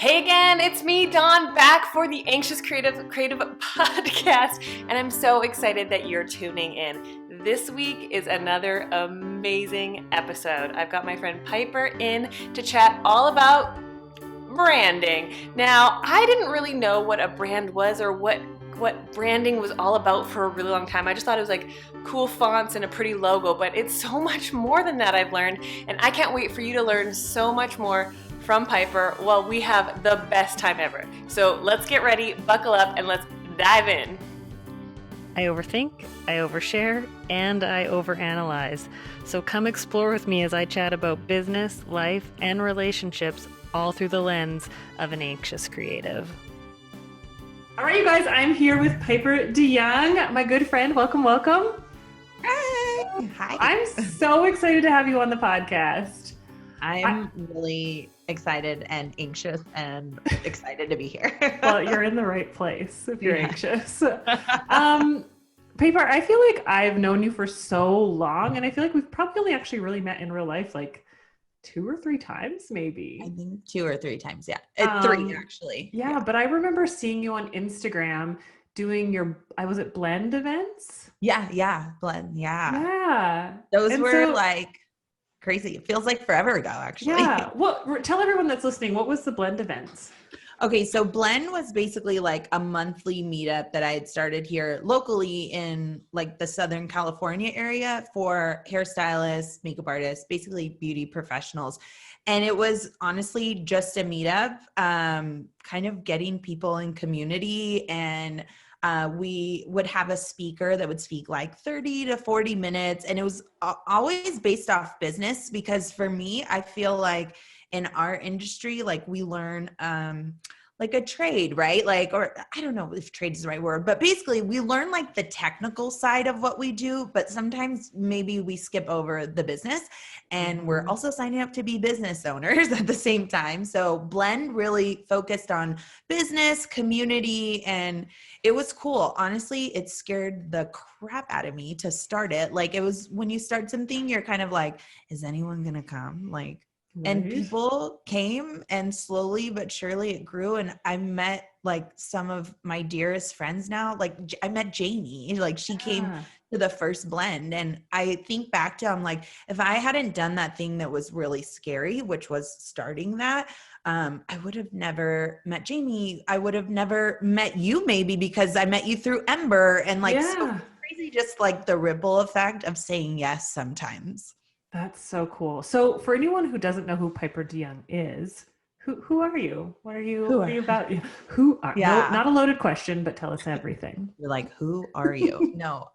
Hey again, it's me, Dawn, back for the Anxious Creative Podcast, and I'm so excited that you're tuning in. This week is another amazing episode. I've got my friend Piper in to chat all about branding. Now, I didn't really know what a brand was or what branding was all about for a really long time. I just thought it was like cool fonts and a pretty logo, but it's so much more than that, I've learned, and I can't wait for you to learn so much more from Piper while we have the best time ever. So let's get ready, buckle up, and let's dive in. I overthink, I overshare, and I overanalyze. So come explore with me as I chat about business, life, and relationships, all through the lens of an anxious creative. All right, you guys, I'm here with Piper DeYoung, my good friend. Welcome, welcome. Hi. I'm so excited to have you on the podcast. I'm really excited and anxious and excited to be here. Well, you're in the right place if you're anxious. Piper, I feel like I've known you for so long, and I feel like we've probably only actually really met in real life like 2 or 3 times, maybe. I think 2 or 3 times, yeah. 3 actually. Yeah, but I remember seeing you on Instagram doing your, was it blend events? Yeah, blend, yeah. Yeah. Those were like crazy. It feels like forever ago, actually. Yeah. Well, tell everyone that's listening, what was the blend events? Okay, so Blend was basically like a monthly meetup that I had started here locally in like the Southern California area for hairstylists, makeup artists, basically beauty professionals. And it was honestly just a meetup, kind of getting people in community. And we would have a speaker that would speak like 30 to 40 minutes. And it was always based off business, because for me, I feel like in our industry, like we learn like a trade, right? Like, or I don't know if trade is the right word, but basically we learn like the technical side of what we do, but sometimes maybe we skip over the business, and we're also signing up to be business owners at the same time. So Blend really focused on business, community, and it was cool. Honestly, it scared the crap out of me to start it. Like, it was when you start something, you're kind of like, is anyone going to come? Like, and people came, and slowly but surely it grew. And I met like some of my dearest friends now. Like I met Jamie, like she came to the first blend. And I think back to, I'm like, if I hadn't done that thing that was really scary, which was starting that, I would have never met Jamie. I would have never met you, maybe because I met you through Ember, and like so crazy, just like the ripple effect of saying yes sometimes. That's so cool. So for anyone who doesn't know who Piper DeYoung is, who are you? What are you about? Who are you? No, not a loaded question, but tell us everything. You're like, who are you? No.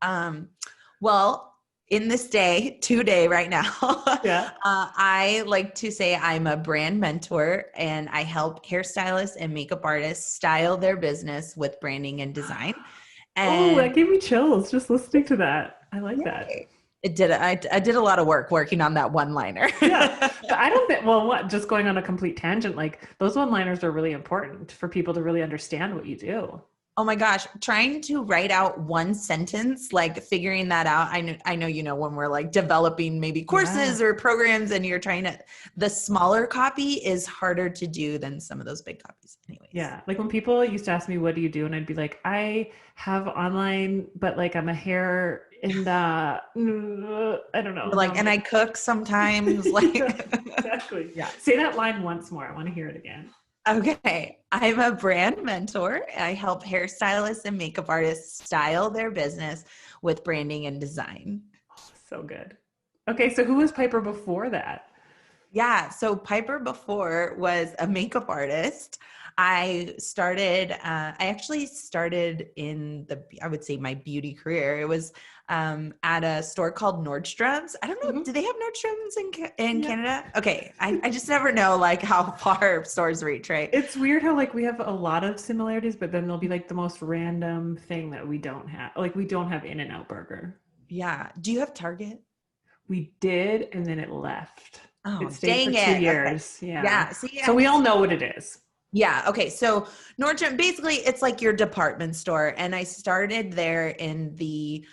Well, in this day, today, right now, I like to say I'm a brand mentor, and I help hairstylists and makeup artists style their business with branding and design. And that gave me chills just listening to that. I like that. It did. I did a lot of work working on that one-liner. Yeah, but I don't think, just going on a complete tangent, like those one-liners are really important for people to really understand what you do. Oh my gosh, trying to write out one sentence, like figuring that out. I know, you know, when we're like developing maybe courses or programs, and you're trying to, the smaller copy is harder to do than some of those big copies anyways. Yeah. Like when people used to ask me, what do you do? And I'd be like, I have online, but like I'm a hair and I don't know. Like, and I cook sometimes. Like exactly. Yeah. Say that line once more. I want to hear it again. Okay. I'm a brand mentor. I help hairstylists and makeup artists style their business with branding and design. Oh, so good. Okay. So who was Piper before that? Yeah. So Piper before was a makeup artist. I actually started in I would say my beauty career. It was at a store called Nordstrom's. I don't know. Do they have Nordstrom's in Canada? Okay. I just never know like how far stores reach, right? It's weird how like we have a lot of similarities, but then there'll be like the most random thing that we don't have. Like we don't have In-N-Out Burger. Yeah. Do you have Target? We did, and then it left. Oh, it stayed for 2 years. Okay. Yeah. See, so we all know what it is. Yeah. Okay. So Nordstrom, basically it's like your department store. And I started there in the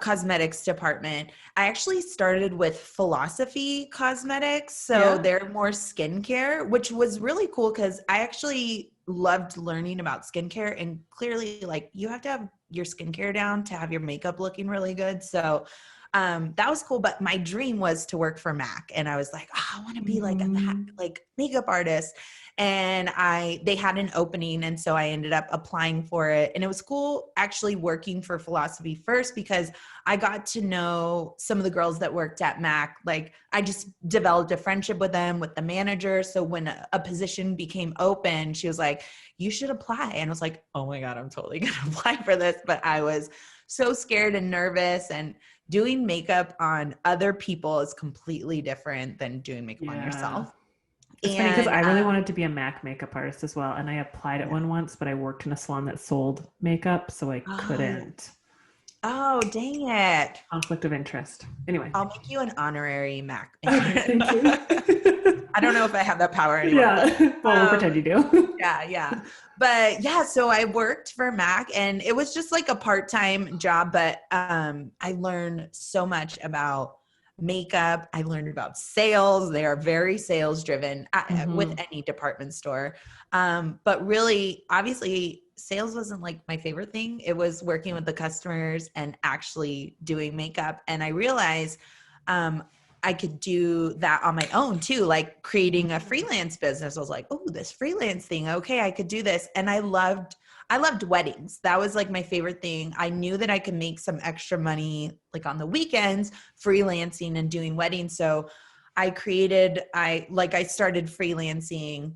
cosmetics department. I actually started with Philosophy Cosmetics. So Yeah. they're more skincare, which was really cool because I actually loved learning about skincare, and clearly like you have to have your skincare down to have your makeup looking really good. So that was cool. But my dream was to work for MAC. And I was like, oh, I want to be like a like makeup artist. And they had an opening, and so I ended up applying for it. And it was cool actually working for Philosophy first, because I got to know some of the girls that worked at MAC. Like I just developed a friendship with them, with the manager. So when a position became open, she was like, you should apply. And I was like, oh my God, I'm totally gonna apply for this. But I was so scared and nervous, and doing makeup on other people is completely different than doing makeup on Yeah. yourself. It's funny because And I really wanted to be a MAC makeup artist as well. And I applied at yeah. one once, but I worked in a salon that sold makeup. So I Oh, couldn't. oh, dang it. Conflict of interest. Anyway. I'll make you an honorary Mac. Okay, thank you. I don't know if I have that power anymore. Yeah. Well, we'll pretend you do. Yeah. But yeah, so I worked for Mac, and it was just like a part-time job, but I learned so much about makeup. I learned about sales. They are very sales driven with any department store. But really, obviously, sales wasn't like my favorite thing. It was working with the customers and actually doing makeup. And I realized I could do that on my own too, like creating a freelance business. I was like, oh, this freelance thing. Okay, I could do this. And I loved weddings. That was like my favorite thing. I knew that I could make some extra money like on the weekends, freelancing and doing weddings. So I started freelancing,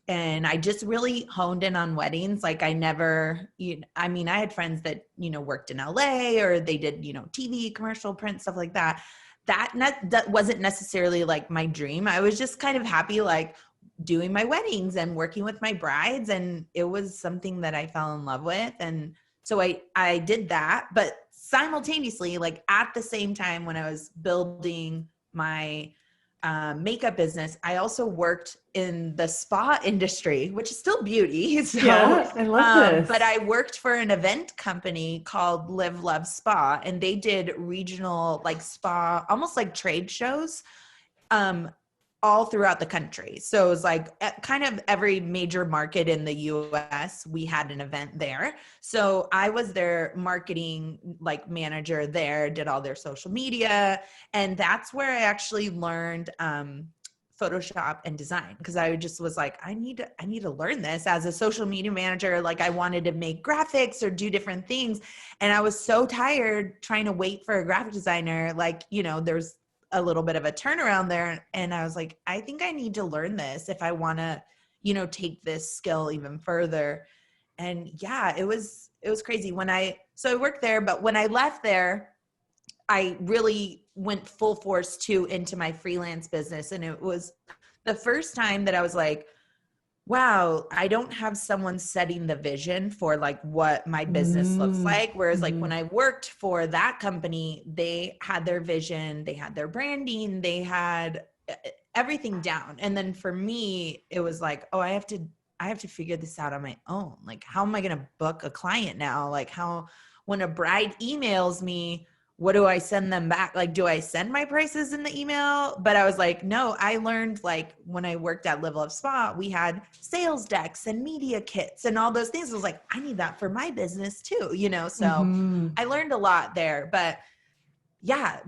and I just really honed in on weddings. Like I never, I mean, I had friends that, worked in LA, or they did, TV, commercial, print, stuff like that. That wasn't necessarily like my dream. I was just kind of happy, like doing my weddings and working with my brides. And it was something that I fell in love with. And so I did that, but simultaneously, like at the same time when I was building my makeup business, I also worked in the spa industry, which is still beauty. So, Yeah, I love this. but I worked for an event company called Live Love Spa, and they did regional like spa, almost like trade shows, all throughout the country. So it was like kind of every major market in the US, we had an event there. So I was their marketing like manager there, did all their social media. And that's where I actually learned Photoshop and design, because I just was like, I need to learn this as a social media manager. Like I wanted to make graphics or do different things. And I was so tired trying to wait for a graphic designer. Like, there's a little bit of a turnaround there. And I was like, I think I need to learn this if I want to, take this skill even further. And yeah, it was crazy so I worked there, but when I left there, I really went full force into my freelance business. And it was the first time that I was like, wow, I don't have someone setting the vision for like what my business looks like. Whereas like when I worked for that company, they had their vision, they had their branding, they had everything down. And then for me, it was like, oh, I have to figure this out on my own. Like, how am I going to book a client now? Like when a bride emails me, what do I send them back? Like, do I send my prices in the email? But I was like, no, I learned like when I worked at Live Love Spa, we had sales decks and media kits and all those things. I was like, I need that for my business too, so I learned a lot there. But yeah,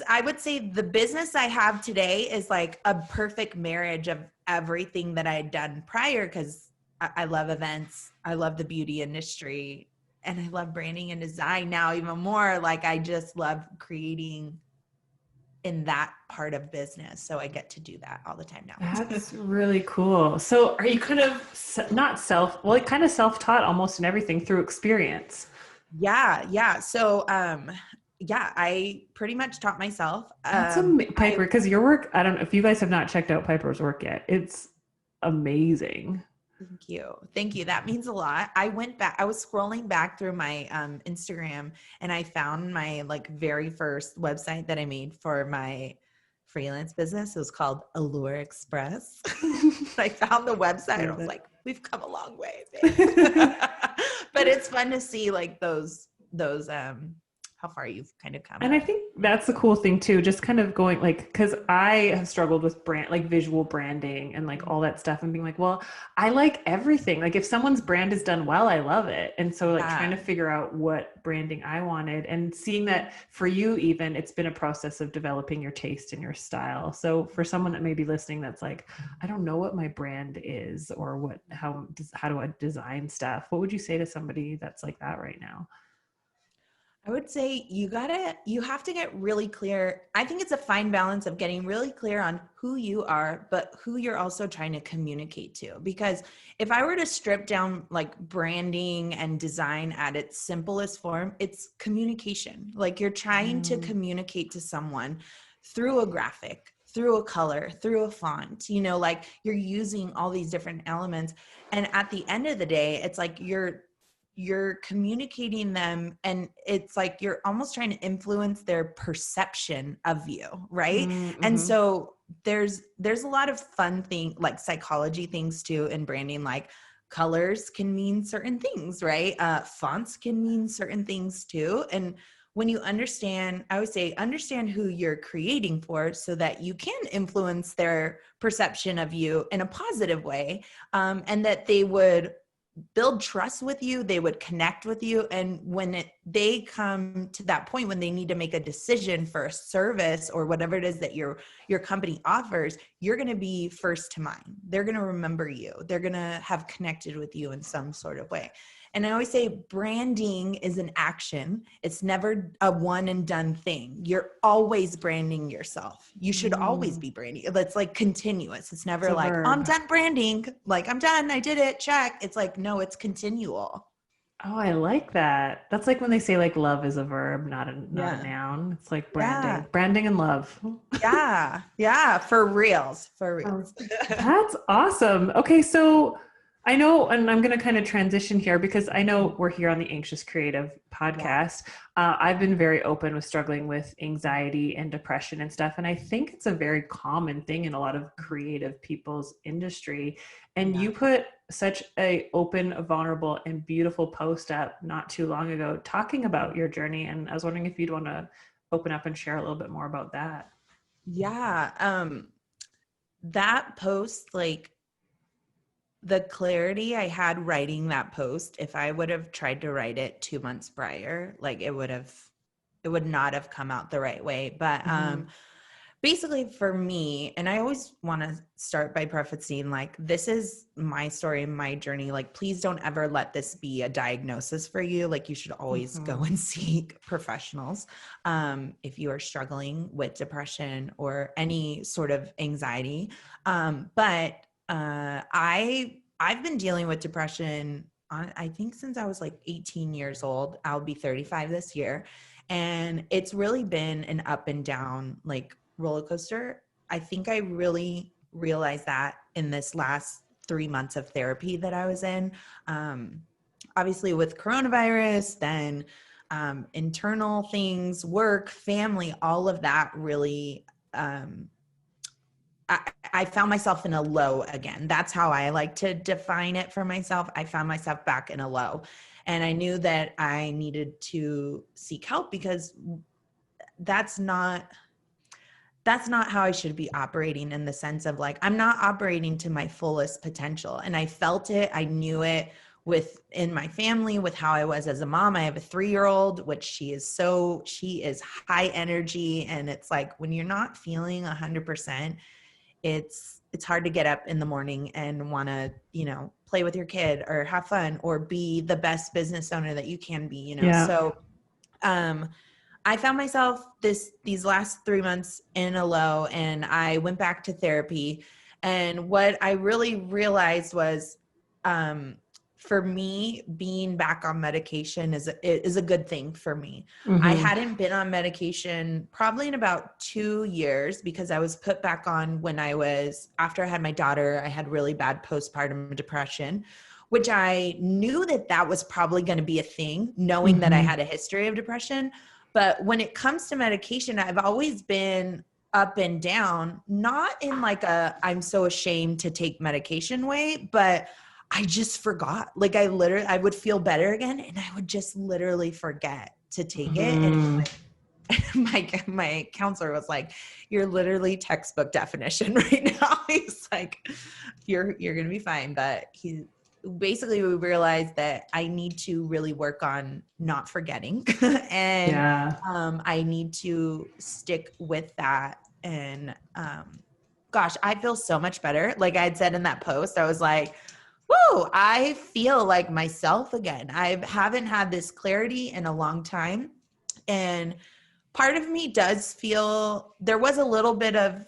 I would say the business I have today is like a perfect marriage of everything that I had done prior, because I love events. I love the beauty industry. And I love branding and design now even more. Like I just love creating in that part of business. So I get to do that all the time now. That's really cool. So are you kind of kind of self-taught almost in everything through experience? Yeah. So, I pretty much taught myself. That's Piper, because your work, I don't know if you guys have not checked out Piper's work yet. It's amazing. Thank you. That means a lot. I was scrolling back through my Instagram, and I found my like very first website that I made for freelance business. It was called Allure Express. I found the website and I was like, we've come a long way, babe. But it's fun to see like those how far you've kind of come. And I think that's the cool thing too, just kind of going like, cause I have struggled with brand, like visual branding and like all that stuff and being like, well, I like everything. Like if someone's brand is done well, I love it. And so like trying to figure out what branding I wanted and seeing that for you, even it's been a process of developing your taste and your style. So for someone that may be listening, that's like, I don't know what my brand is or how do I design stuff? What would you say to somebody that's like that right now? I would say you have to get really clear. I think it's a fine balance of getting really clear on who you are, but who you're also trying to communicate to. Because if I were to strip down like branding and design at its simplest form, it's communication. Like you're trying to communicate to someone through a graphic, through a color, through a font, like you're using all these different elements. And at the end of the day, it's like you're communicating them and it's like you're almost trying to influence their perception of you, right? Mm-hmm. And so there's a lot of fun thing like psychology things too in branding, like colors can mean certain things, right? Fonts can mean certain things too. And when you understand, I would say understand who you're creating for so that you can influence their perception of you in a positive way, and that they would build trust with you, they would connect with you. And when they come to that point, when they need to make a decision for a service or whatever it is that your company offers, you're going to be first to mind. They're going to remember you. They're going to have connected with you in some sort of way. And I always say branding is an action. It's never a one and done thing. You're always branding yourself. You should always be branding. It's like continuous. It's never like, I'm done branding. Like I'm done. I did it. Check. It's like, no, it's continual. Oh, I like that. That's like when they say like love is a verb, not a noun. It's like branding and love. Yeah. Yeah. For reals. That's awesome. Okay. So I know, and I'm going to kind of transition here because I know we're here on the Anxious Creative podcast. I've been very open with struggling with anxiety and depression and stuff. And I think it's a very common thing in a lot of creative people's industry. And you put such a open, vulnerable, and beautiful post up not too long ago talking about your journey. And I was wondering if you'd want to open up and share a little bit more about that. Yeah. That post, like, the clarity I had writing that post, if I would have tried to write it 2 months prior, like it would not have come out the right way. But basically for me, and I always want to start by prefacing, like, this is my story, my journey. Like, please don't ever let this be a diagnosis for you. Like, you should always go and seek professionals if you are struggling with depression or any sort of anxiety. But I've been dealing with depression I think since I was like 18 years old. I'll be 35 this year. And it's really been an up and down, like, roller coaster. I think I really realized that in this last 3 months of therapy that I was in. Obviously with coronavirus, then internal things, work, family, all of that really I found myself in a low again. That's how I like to define it for myself. I found myself back in a low, and I knew that I needed to seek help because that's not how I should be operating, in the sense of like, I'm not operating to my fullest potential. And I felt it. I knew it within my family, with how I was as a mom. I have a 3-year-old, which she is high energy. And it's like, when you're not feeling 100%, it's hard to get up in the morning and want to, play with your kid or have fun or be the best business owner that you can be, Yeah. So, I found myself these last 3 months in a low, and I went back to therapy. And what I really realized was, for me, being back on medication is a good thing for me. I hadn't been on medication probably in about 2 years, because I was put back on after I had my daughter. I had really bad postpartum depression, which I knew that was probably going to be a thing, knowing that I had a history of depression. But when it comes to medication, I've always been up and down, not in like a I'm so ashamed to take medication way, but I just forgot. Like I would feel better again and I would just literally forget to take it. And my counselor was like, "You're literally textbook definition right now." He's like, you're going to be fine. But we realized that I need to really work on not forgetting and I need to stick with that. And gosh, I feel so much better. Like I had said in that post, I was like, whoa, I feel like myself again. I haven't had this clarity in a long time. And part of me does feel there was a little bit of,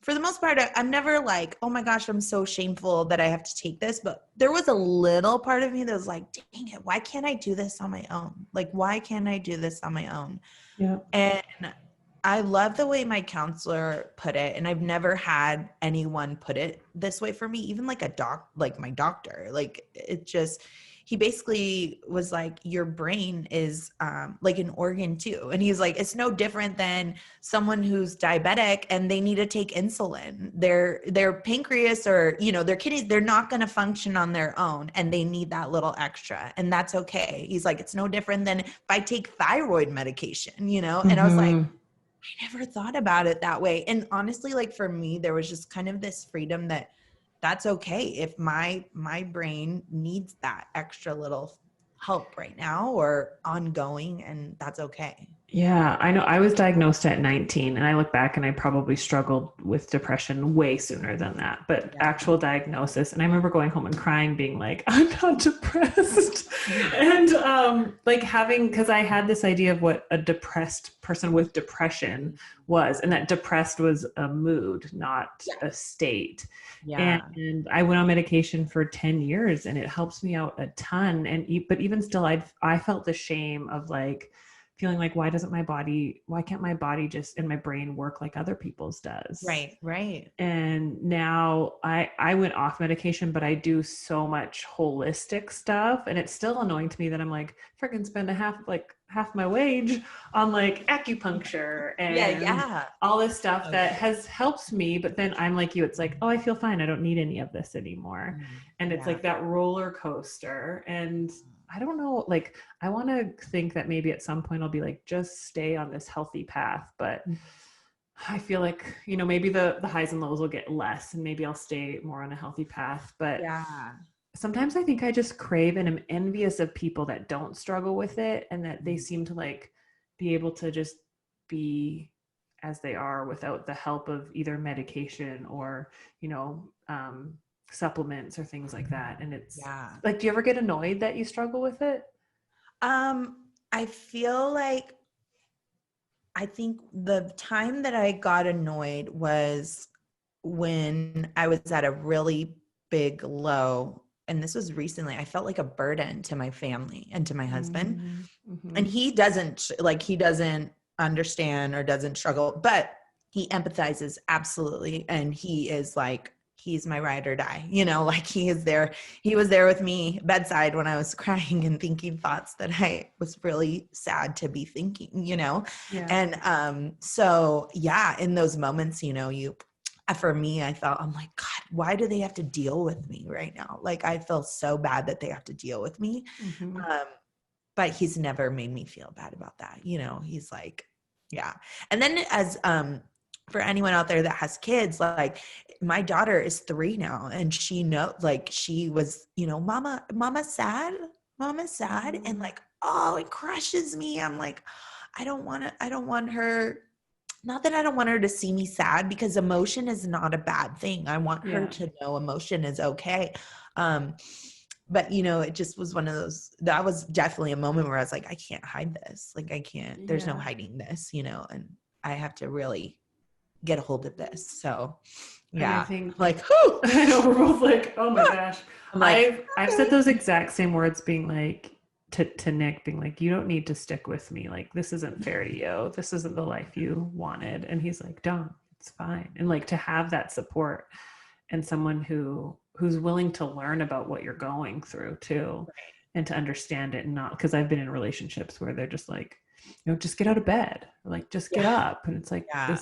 for the most part, I'm never like, oh my gosh, I'm so shameful that I have to take this. But there was a little part of me that was like, dang it, why can't I do this on my own? Like, why can't I do this on my own? Yeah. And I love the way my counselor put it. And I've never had anyone put it this way for me, even like like my doctor. Like it just, he basically was like, your brain is like an organ too. And he's like, it's no different than someone who's diabetic and they need to take insulin. Their pancreas or, their kidneys, they're not going to function on their own and they need that little extra. And that's okay. He's like, it's no different than if I take thyroid medication, and I was like, I never thought about it that way. And honestly, like for me, there was just kind of this freedom that that's okay if my brain needs that extra little help right now or ongoing, and that's okay. Yeah, I know. I was diagnosed at 19 and I look back and I probably struggled with depression way sooner than that, but actual diagnosis. And I remember going home and crying, being like, I'm not depressed. And like because I had this idea of what a depressed person with depression was, and that depressed was a mood, not a state. Yeah. And I went on medication for 10 years and it helps me out a ton. But even still, I felt the shame of like, feeling like, why can't my body just and my brain work like other people's does? Right. And now I went off medication, but I do so much holistic stuff. And it's still annoying to me that I'm like, freaking spend half my wage on like acupuncture and all this stuff that has helped me. But then I'm like you, it's like, oh, I feel fine. I don't need any of this anymore. And it's like that roller coaster. And I don't know, like, I want to think that maybe at some point I'll be like, just stay on this healthy path. But I feel like, maybe the highs and lows will get less and maybe I'll stay more on a healthy path. But sometimes I think I just crave and am envious of people that don't struggle with it and that they seem to like be able to just be as they are without the help of either medication or, supplements or things like that. And it's like, do you ever get annoyed that you struggle with it? I feel like, I think the time that I got annoyed was when I was at a really big low, and this was recently. I felt like a burden to my family and to my husband. And he doesn't understand or doesn't struggle, but he empathizes absolutely. And he is like, he's my ride or die, like he is there. He was there with me bedside when I was crying and thinking thoughts that I was really sad to be thinking, And so in those moments, for me, I felt, I'm like, God, why do they have to deal with me right now? Like, I feel so bad that they have to deal with me. But he's never made me feel bad about that. He's like, And then as, for anyone out there that has kids, like my daughter is 3 now and she was, mama's sad. And like, oh, it crushes me. I'm like, I don't want her, not that I don't want her to see me sad, because emotion is not a bad thing. I want her to know emotion is okay. But it just was one of those, that was definitely a moment where I was like, I can't hide this. Like I can't, there's no hiding this, and I have to really get a hold of this. So I think like, I know we're both like, oh my gosh. I've said those exact same words, being like to Nick, being like, you don't need to stick with me. Like, this isn't fair to you. This isn't the life you wanted. And he's like, don't, it's fine. And like to have that support and someone who's willing to learn about what you're going through too, and to understand it, and not, because I've been in relationships where they're just like, just get out of bed, like just get up. And it's like, Yeah.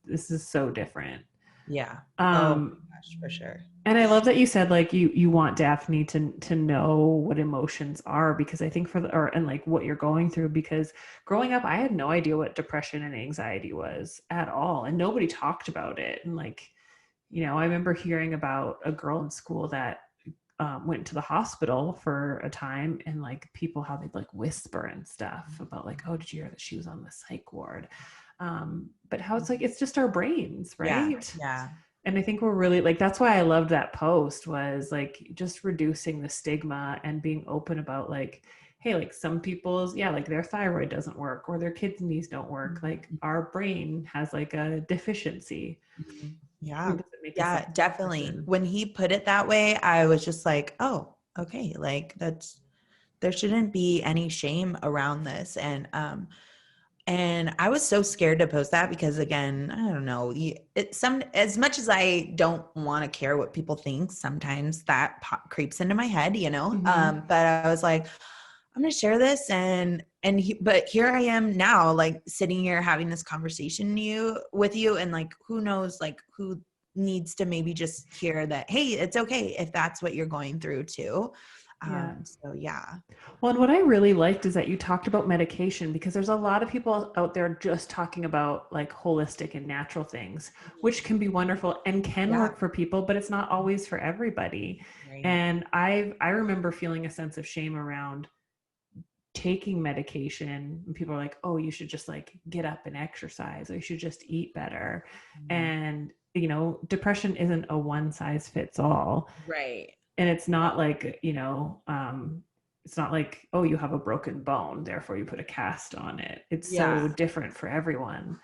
this is so different. Yeah. Oh Um, my gosh, for sure. and I love that you said like you want Daphne to know what emotions are, because I think and like what you're going through, because growing up I had no idea what depression and anxiety was at all, and nobody talked about it. And like, I remember hearing about a girl in school that went to the hospital for a time, and like people, how they'd like whisper and stuff about like, oh, did you hear that she was on the psych ward? But how it's like, it's just our brains, right? Yeah. And I think we're really like, that's why I loved that post, was like just reducing the stigma and being open about like, hey, like some people's, like their thyroid doesn't work or their kidneys don't work. Like our brain has like a deficiency. Yeah. Does it make a Yeah, separate definitely. person? When he put it that way, I was just like, oh, okay. Like there shouldn't be any shame around this. And I was so scared to post that because, again, I don't know, as much as I don't want to care what people think, sometimes that creeps into my head, Mhm. but I was like, I'm going to share this. But here I am now, like sitting here having this conversation with you. And like, who knows, like who needs to maybe just hear that, hey, it's okay if that's what you're going through too. Yeah. So yeah. Well, and what I really liked is that you talked about medication, because there's a lot of people out there just talking about like holistic and natural things, which can be wonderful and can Yeah. work for people, but it's not always for everybody. Right. And I remember feeling a sense of shame around taking medication, and people are like, oh, you should just like get up and exercise, or you should just eat better. And depression isn't a one size fits all. Right. And it's not like, it's not like, oh, you have a broken bone, therefore you put a cast on it. It's so Yeah. different for everyone.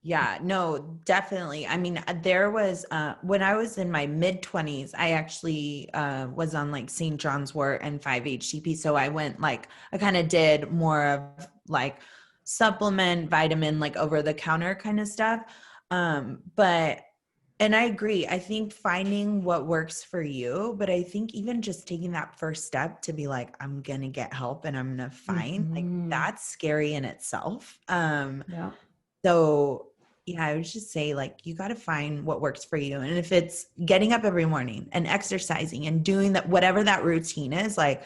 Yeah, no, definitely. I mean, there was when I was in my mid 20s, I actually was on like St. John's wort and 5-HTP. So I went like, I kind of did more of like supplement, vitamin, like over the counter kind of stuff. And I agree. I think finding what works for you, but I think even just taking that first step to be like, I'm going to get help and I'm going to find, like, Mhm. that's scary in itself. Yeah. So yeah, I would just say like, you got to find what works for you. And if it's getting up every morning and exercising and doing that, whatever that routine is, like,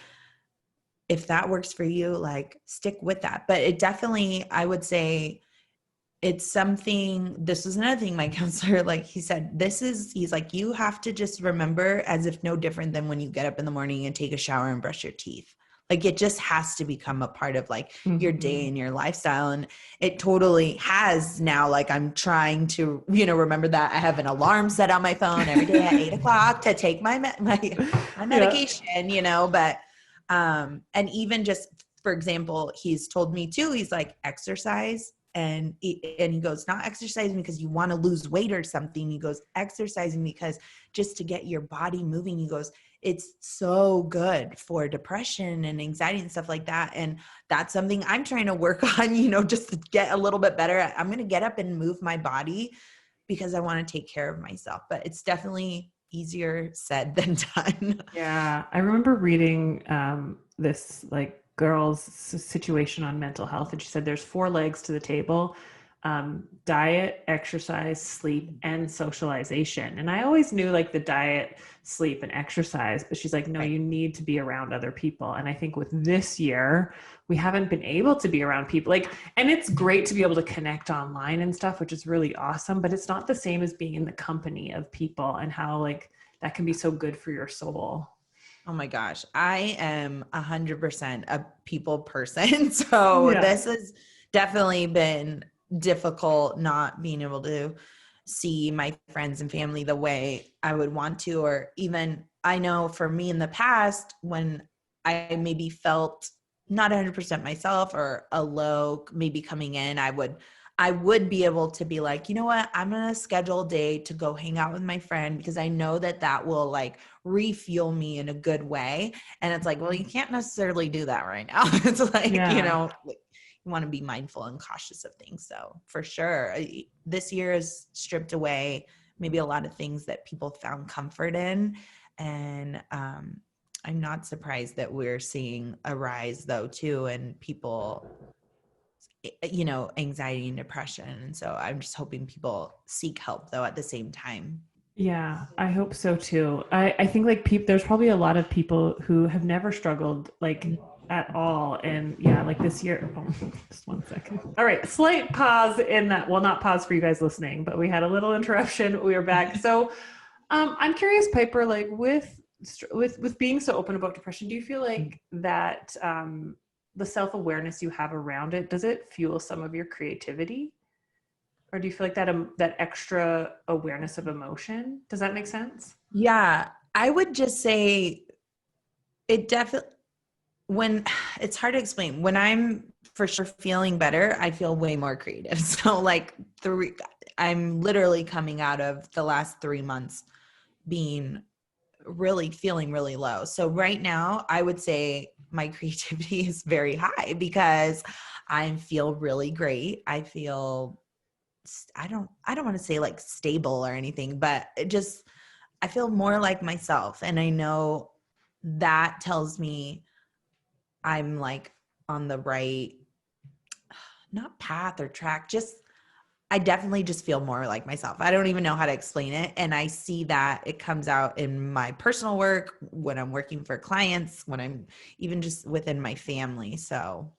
if that works for you, like stick with that. But it definitely, I would say, it's something, this was another thing my counselor, like he said, he's like, you have to just remember as if no different than when you get up in the morning and take a shower and brush your teeth. Like it just has to become a part of like your day Mhm. and your lifestyle. And it totally has now. Like I'm trying to, remember that I have an alarm set on my phone every day at 8:00 to take my Yeah. medication, but, and even just, for example, he's told me too, he's like, exercise. And he goes, not exercising because you want to lose weight or something. He goes, exercising because just to get your body moving. He goes, it's so good for depression and anxiety and stuff like that. And that's something I'm trying to work on, just to get a little bit better. I'm going to get up and move my body because I want to take care of myself. But it's definitely easier said than done. Yeah, I remember reading this like girl's situation on mental health, and she said there's four legs to the table: diet, exercise, sleep, and socialization. And I always knew like the diet, sleep, and exercise, but she's like, no, Right. you need to be around other people. And I think with this year, we haven't been able to be around people. Like, and it's great to be able to connect online and stuff, which is really awesome, but it's not the same as being in the company of people, and how like that can be so good for your soul. Oh my gosh. I am 100% a people person. So Yeah. this has definitely been difficult not being able to see my friends and family the way I would want to, or even I know for me in the past when I maybe felt not 100% myself or a low maybe coming in, I would be able to be like, you know what, I'm going to schedule a day to go hang out with my friend because I know that will like refuel me in a good way. And it's like, well, you can't necessarily do that right now. It's like, Yeah. like, you want to be mindful and cautious of things. So for sure, this year has stripped away maybe a lot of things that people found comfort in. And I'm not surprised that we're seeing a rise though too, and people anxiety and depression. And so I'm just hoping people seek help though at the same time. Yeah, I hope so too. I think like there's probably a lot of people who have never struggled like at all. And yeah, like this year, just one second. All right, slight pause in that. Well, not pause for you guys listening, but we had a little interruption. We are back. So I'm curious, Piper, like with being so open about depression, do you feel like that the self-awareness you have around it, does it fuel some of your creativity? Or do you feel like that extra awareness of emotion? Does that make sense? Yeah, I would just say it definitely, when it's hard to explain, when I'm for sure feeling better, I feel way more creative. So like I'm literally coming out of the last 3 months being really feeling really low. So right now I would say my creativity is very high because I feel really great. I feel, I don't want to say like stable or anything, but it just, I feel more like myself. And I know that tells me I'm like on the right, not path or track, just, I definitely just feel more like myself. I don't even know how to explain it. And I see that it comes out in my personal work, when I'm working for clients, when I'm even just within my family. So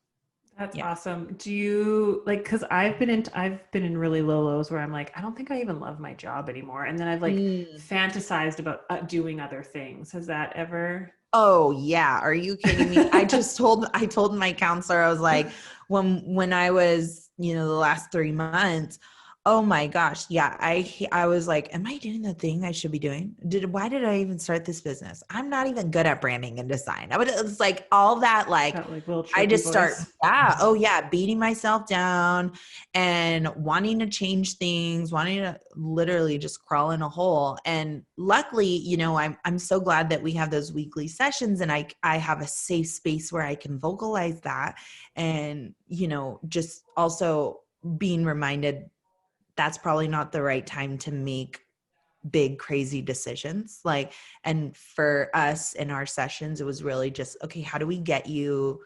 That's yeah. awesome. Do you like, cause I've been in really low lows where I'm like, I don't think I even love my job anymore. And then I've like fantasized about doing other things. Has that ever? Oh yeah. Are you kidding me? I told my counselor, I was like, when I was, the last 3 months, oh my gosh. Yeah. I was like, am I doing the thing I should be doing? Why did I even start this business? I'm not even good at branding and design. It's like all that, like, That like little I chirpy just start, voice. beating myself down and wanting to change things, wanting to literally just crawl in a hole. And luckily, I'm so glad that we have those weekly sessions and I have a safe space where I can vocalize that. And, just also being reminded that's probably not the right time to make big crazy decisions. Like, and for us in our sessions, it was really just, okay, how do we get you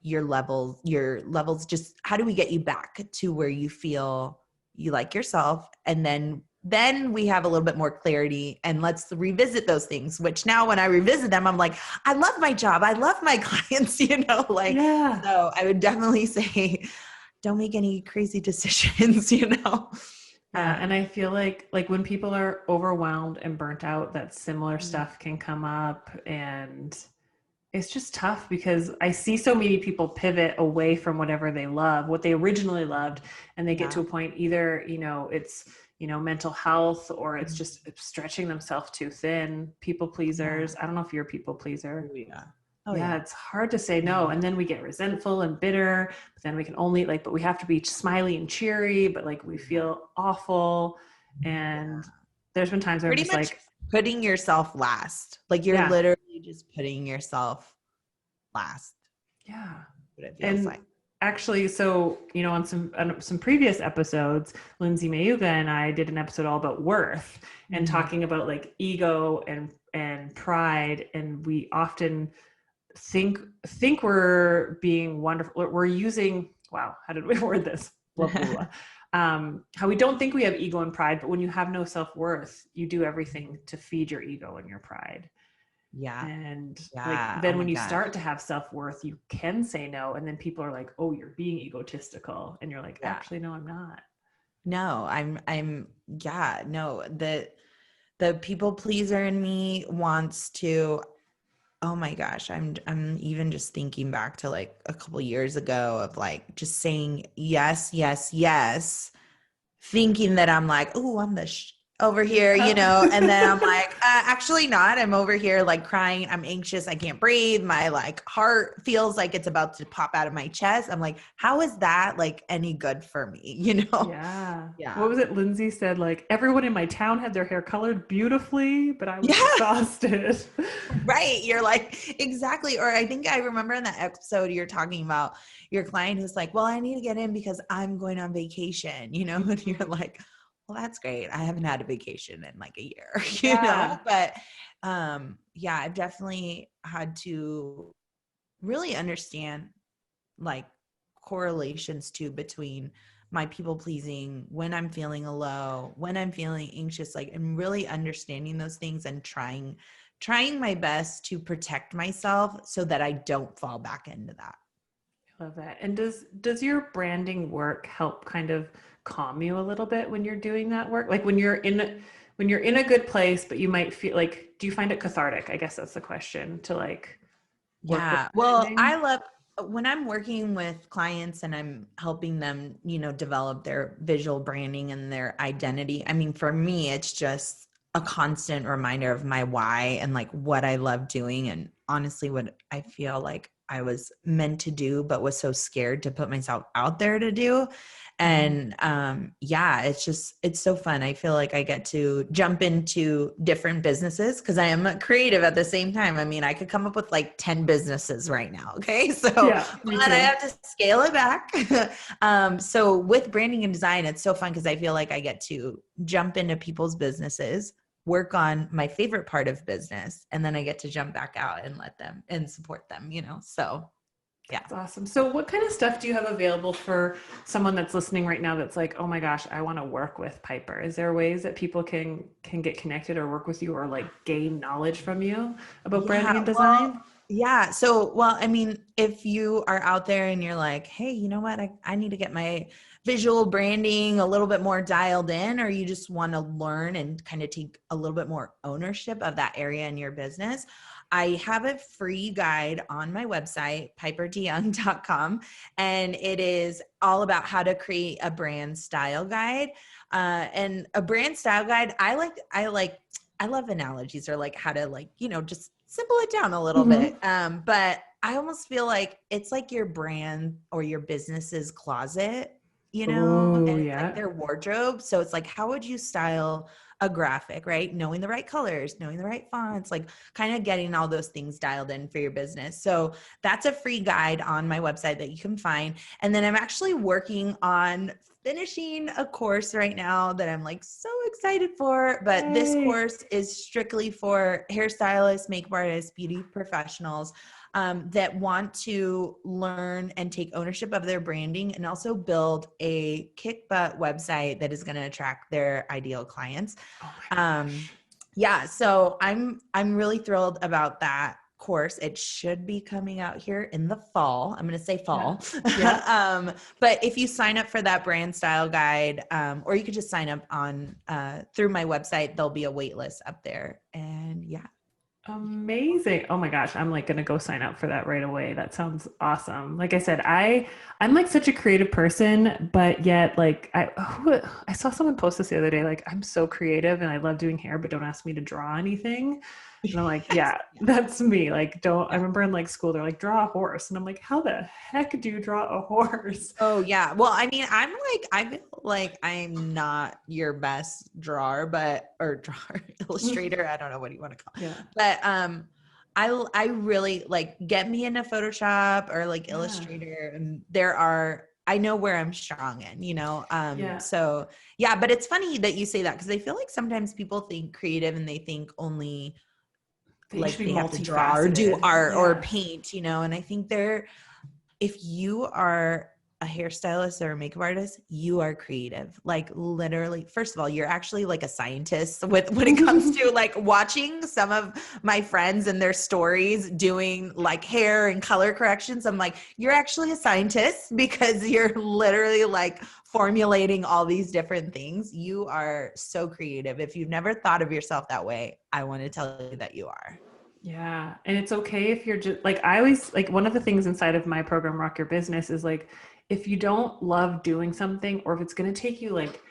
your levels, just how do we get you back to where you feel you like yourself? And then we have a little bit more clarity, and let's revisit those things, which now when I revisit them, I'm like, I love my job, I love my clients, Yeah. so I would definitely say don't make any crazy decisions. Yeah, and I feel like when people are overwhelmed and burnt out, that similar Mm. stuff can come up, and it's just tough because I see so many people pivot away from whatever they love, what they originally loved, and they get to a point either, it's, mental health, or it's just stretching themselves too thin, people pleasers. I don't know if you're a people pleaser. Yeah. It's hard to say no. And then we get resentful and bitter, but then we can only but we have to be smiley and cheery, but like we feel awful. And there's been times where Pretty I'm just much like putting yourself last. Like you're literally just putting yourself last. Yeah. What it feels And like. actually, so, on some previous episodes, Lindsay Mayuga and I did an episode all about worth and talking about like ego and pride. And we often think we're being wonderful. We're using, wow, how did we word this? Blah, blah, blah. How we don't think we have ego and pride, but when you have no self-worth, you do everything to feed your ego and your pride. Yeah. And Yeah. then when you start to have self-worth, you can say no. And then people are like, oh, you're being egotistical. And you're like, actually, no, I'm not. No, no, the people pleaser in me wants to, oh my gosh, I'm even just thinking back to like a couple years ago of like just saying yes, yes, yes, thinking that I'm like, oh, I'm the over here, and then I'm like, actually not. I'm over here like crying. I'm anxious. I can't breathe. My like heart feels like it's about to pop out of my chest. I'm like, how is that like any good for me? Yeah. Yeah. What was it? Lindsay said like everyone in my town had their hair colored beautifully, but I was exhausted. Right. You're like, exactly. Or I think I remember in that episode, you're talking about your client who's like, well, I need to get in because I'm going on vacation, and you're like, well, that's great. I haven't had a vacation in like a year, but I've definitely had to really understand like correlations too between my people pleasing, when I'm feeling low, when I'm feeling anxious, like, and really understanding those things and trying my best to protect myself so that I don't fall back into that. Love that. And does your branding work help kind of calm you a little bit when you're doing that work? Like when you're in a good place, but you might feel like, do you find it cathartic? I guess that's the question, to like work with Yeah. Well, branding. I love when I'm working with clients and I'm helping them, develop their visual branding and their identity. I mean, for me, it's just a constant reminder of my why and like what I love doing. And honestly, what I feel like I was meant to do, but was so scared to put myself out there to do. And it's so fun. I feel like I get to jump into different businesses because I am a creative at the same time. I mean, I could come up with like 10 businesses right now. Okay. So, Me but too. I have to scale it back. So with branding and design, it's so fun because I feel like I get to jump into people's businesses, work on my favorite part of business, and then I get to jump back out and let them and support them, so. Yeah. That's awesome. So what kind of stuff do you have available for someone that's listening right now that's like, oh my gosh, I want to work with Piper? Is there ways that people can get connected or work with you or like gain knowledge from you about branding and design? Yeah. So, well, I mean, if you are out there and you're like, hey, you know what? I need to get my visual branding a little bit more dialed in, or you just want to learn and kind of take a little bit more ownership of that area in your business, I have a free guide on my website, piperdyoung.com, and it is all about how to create a brand style guide. And a brand style guide, I love analogies, or like how to just simple it down a little bit. But I almost feel like it's like your brand or your business's closet, Oh, and it's yeah. like their wardrobe. So it's like, how would you style a graphic, right? Knowing the right colors, knowing the right fonts, like kind of getting all those things dialed in for your business. So that's a free guide on my website that you can find. And then I'm actually working on finishing a course right now that I'm like so excited for, but this course is strictly for hairstylists, makeup artists, beauty professionals that want to learn and take ownership of their branding and also build a kick butt website that is going to attract their ideal clients. Oh my gosh. So I'm really thrilled about that course. It should be coming out here in the fall. I'm going to say fall. Yeah. But if you sign up for that brand style guide, or you could just sign up on through my website, there'll be a wait list up there. And yeah. Amazing. Oh my gosh. I'm like going to go sign up for that right away. That sounds awesome. Like I said, I'm like such a creative person, but yet like I saw someone post this the other day, like I'm so creative and I love doing hair, but don't ask me to draw anything. And I'm like, yeah, that's me. Like, I remember in like school, they're like, draw a horse. And I'm like, how the heck do you draw a horse? Oh yeah. Well, I mean, I feel like I'm not your best drawer, illustrator. I don't know what you want to call it. Yeah. But, I really like get me into Photoshop or like Illustrator, and I know where I'm strong in, so yeah, but it's funny that you say that because I feel like sometimes people think creative and they think only They like should be they have to draw or do multifaceted. art or paint, and I think if you are a hairstylist or a makeup artist, you are creative. Like literally, first of all, you're actually like a scientist when it comes to like watching some of my friends and their stories doing like hair and color corrections. I'm like, you're actually a scientist because you're literally like formulating all these different things. You are so creative. If you've never thought of yourself that way, I want to tell you that you are. Yeah. And it's okay if you're just like, I always like one of the things inside of my program, Rock Your Business, is like, if you don't love doing something, or if it's going to take you like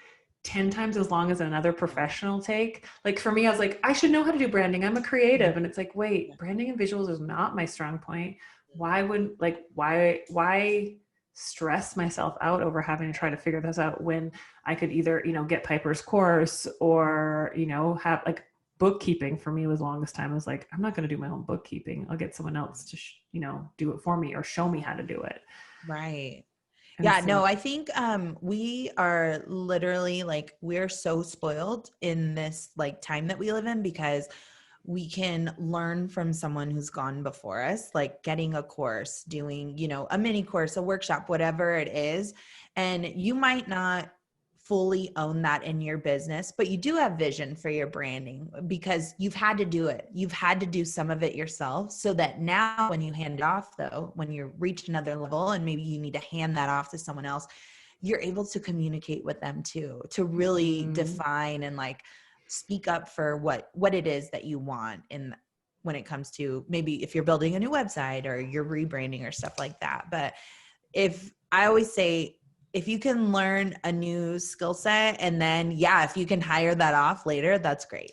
10 times as long as another professional take, like for me, I was like, I should know how to do branding. I'm a creative. And it's like, wait, branding and visuals is not my strong point. Why stress myself out over having to try to figure this out when I could either, get Piper's course or, have like, bookkeeping for me was the longest time. I was like, I'm not going to do my own bookkeeping. I'll get someone else to, do it for me or show me how to do it. Right. And yeah, so, no, I think we are literally like, we're so spoiled in this like time that we live in because we can learn from someone who's gone before us, like getting a course, doing, a mini course, a workshop, whatever it is. And you might not fully own that in your business, but you do have vision for your branding because you've had to do it. You've had to do some of it yourself, so that now when you hand it off, though, when you reach another level and maybe you need to hand that off to someone else, you're able to communicate with them too, to really define and like speak up for what it is that you want. And when it comes to maybe if you're building a new website or you're rebranding or stuff like that. But if I always say, if you can learn a new skill set and then, if you can hire that off later, that's great.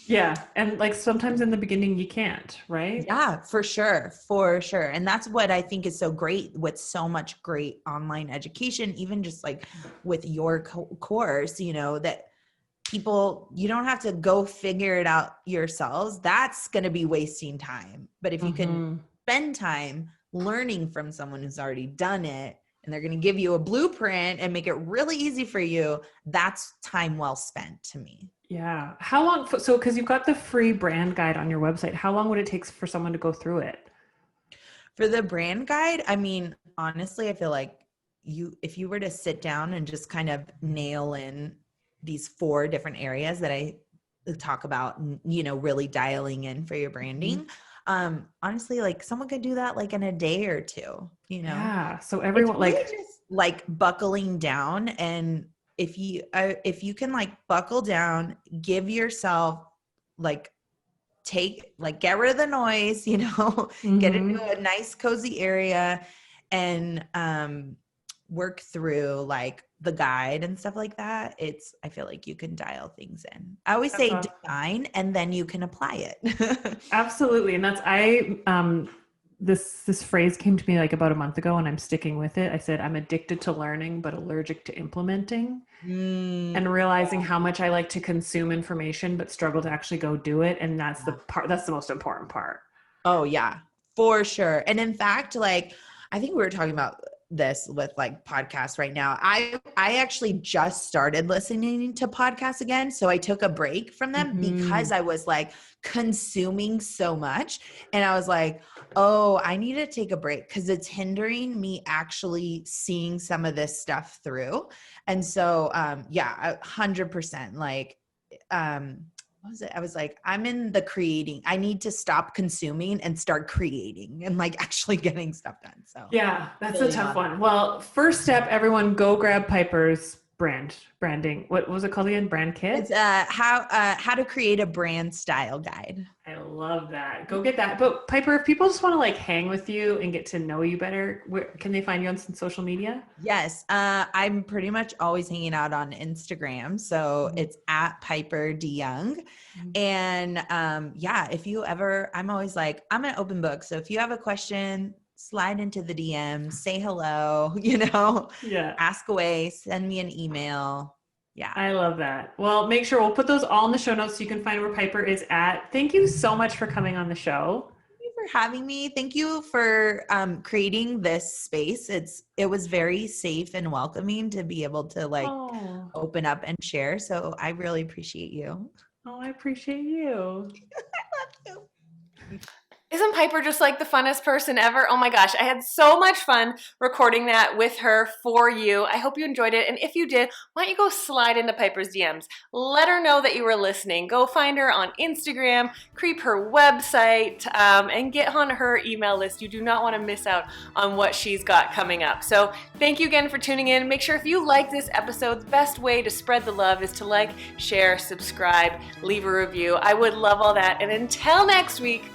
Yeah. And like sometimes in the beginning you can't, right? Yeah, for sure. For sure. And that's what I think is so great with so much great online education, even just like with your course, that people, you don't have to go figure it out yourselves. That's going to be wasting time. But if you can spend time learning from someone who's already done it, and they're going to give you a blueprint and make it really easy for you, that's time well spent to me. Yeah. How long? So, because you've got the free brand guide on your website, how long would it take for someone to go through it? For the brand guide, I mean, honestly, I feel like if you were to sit down and just kind of nail in these 4 different areas that I talk about, really dialing in for your branding, honestly, like someone could do that like in a day or 2, Yeah. So everyone it's really just like buckling down. And if you can like buckle down, give yourself like get rid of the noise, get into a nice cozy area and work through like the guide and stuff like that. I feel like you can dial things in. I always say define and then you can apply it. Absolutely. And this phrase came to me like about a month ago and I'm sticking with it. I said, I'm addicted to learning, but allergic to implementing. And realizing how much I like to consume information, but struggle to actually go do it. And that's that's the most important part. Oh yeah, for sure. And in fact, like, I think we were talking about this with like podcasts right now. I actually just started listening to podcasts again. So I took a break from them because I was like consuming so much. And I was like, oh, I need to take a break because it's hindering me actually seeing some of this stuff through. And so, 100%. Like, what was it? I was like, I'm in the creating. I need to stop consuming and start creating and like actually getting stuff done. So yeah, that's a tough one. Well, first step, everyone go grab Piper's branding. What was it called again? Brand kit? It's how to create a brand style guide. I love that. Go get that. But Piper, if people just want to like hang with you and get to know you better, where can they find you on some social media? Yes. I'm pretty much always hanging out on Instagram. So it's at Piper D Young. And if you ever, I'm always like, I'm an open book. So if you have a question, slide into the DM, say hello, ask away, send me an email. Yeah. I love that. Well, make sure we'll put those all in the show notes so you can find where Piper is at. Thank you so much for coming on the show. Thank you for having me. Thank you for creating this space. It was very safe and welcoming to be able to like open up and share. So I really appreciate you. Oh, I appreciate you. I love you. Isn't Piper just like the funnest person ever? Oh my gosh, I had so much fun recording that with her for you. I hope you enjoyed it. And if you did, why don't you go slide into Piper's DMs? Let her know that you were listening. Go find her on Instagram, creep her website, and get on her email list. You do not want to miss out on what she's got coming up. So thank you again for tuning in. Make sure if you like this episode, the best way to spread the love is to like, share, subscribe, leave a review. I would love all that. And until next week,